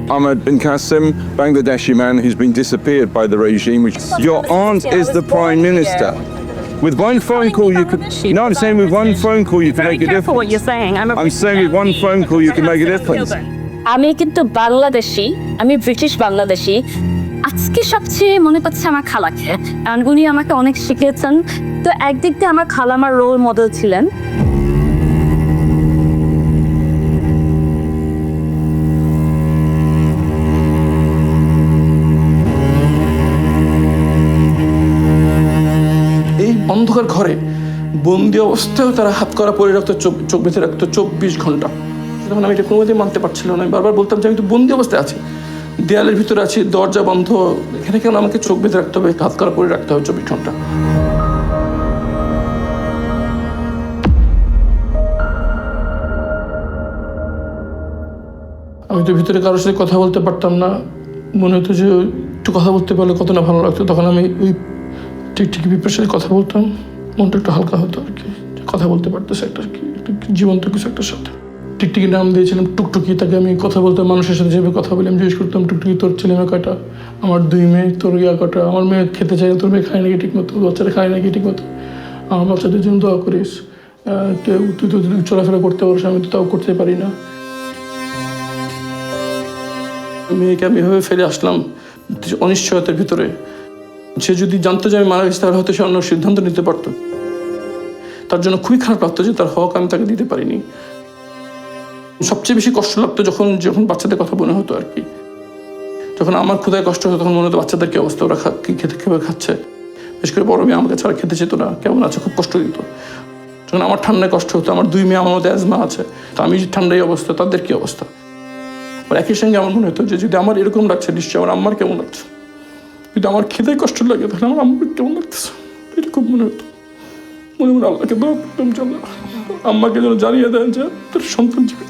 Ahmed bin Qasim, Bangladeshi man who's been disappeared by the regime. Your aunt is the Prime Minister. With one phone call you could... No, I'm saying with one phone call you can make a difference. What you're saying. I'm saying with one phone call you can make a difference. আমি কিন্তু বাংলাদেশি, আমি British Bangladeshi. আজকে সবচেয়ে মনে পড়ছে আমার খালাকে, কারণ উনি আমাকে অনেক শিখিয়েছেন। তো একদিক দিয়ে আমার খালা আমার রোল মডেল ছিলেন। এই অন্ধকার ঘরে বন্দি অবস্থায় তারা হাত করা পরে রাখতো, চোখ বেঁধে রাখতো 24 ঘন্টা। তখন আমি এটা কোনোমতেই মানতে পারছিলাম না। আমি বারবার বলতাম যে আমি তো বন্দি অবস্থায় আছি, দেয়ালের ভিতরে আছি, দরজা বন্ধ, এখানে কেন আমাকে চোখ বেঁধে রাখতে হবে, হাত করা পরে রাখতে হবে 24 ঘন্টা। আমি তো ভিতরে কারোর সাথে কথা বলতে পারতাম না। মনে হতো যে একটু কথা বলতে পারলে কত না ভালো লাগতো। তখন আমি ওই টিকটিকি পিঁপড়ার সাথে কথা বলতাম, মনটা একটু হালকা হতো আর কি, কথা বলতে পারতেছে একটা জীবন্ত কিছু একটা সাথে। টিকটিকি নাম দিয়েছিলাম টুকটুকি, তাকে আমি কথা বলতাম মানুষের সাথে যেভাবে কথা বলি। আমি জিজ্ঞেস করতাম, টুকটুকি তোর ছেলে মেয়ে কয়টা? আমার 2 মেয়ে। তোর ইয়া কটা? আমার মেয়ে খেতে চাই, তোর মেয়ে খায় নাকি ঠিক মতো? বাচ্চারা খায় নাকি ঠিক মতো? আমার বাচ্চাদের জন্য দোয়া করিস। তুই তো চলাফেরা করতে পারিস, আমি তো তাও করতে পারি না। মেয়েকে আমি এভাবে ফেলে আসলাম অনিশ্চয়তার ভিতরে। সে যদি জানতো যে আমি মারা গেছি তাহলে হয়তো সে অন্য সিদ্ধান্ত নিতে পারতো। তার জন্য খুবই খারাপ লাগতো যে তার হক আমি তাকে দিতে পারিনি। সবচেয়ে বেশি কষ্ট লাগতো যখন বাচ্চাদের কথা মনে হতো আর কি। যখন আমার ক্ষুধায় কষ্ট হতো তখন মনে হতো বাচ্চাদের কি অবস্থা, ওরা কি খেতে খেয়ে খাচ্ছে। বিশেষ করে বড় মেয়ে আমাকে ছাড়া খেতে চেত না, কেমন আছে, খুব কষ্ট দিত। যখন আমার ঠান্ডায় কষ্ট হতো, আমার 2 মেয়ে আমার মধ্যে অ্যাজমা আছে, তো আমি ঠান্ডায় অবস্থা, তাদের কি অবস্থা। আর একই সঙ্গে আমার মনে হতো যে যদি আমার এরকম লাগছে নিশ্চয়ই আমার আম্মার কেমন লাগছে। যদি আমার খিদে কষ্ট লাগে তাহলে আমার আম্মার কেমন লাগতেছে, এটা খুব মনে হতো। মনে মনে আল্লাহকে দোয়া করতাম যে আম্মাকে যেন জানিয়ে দেন যে তার সন্তান জীবিত।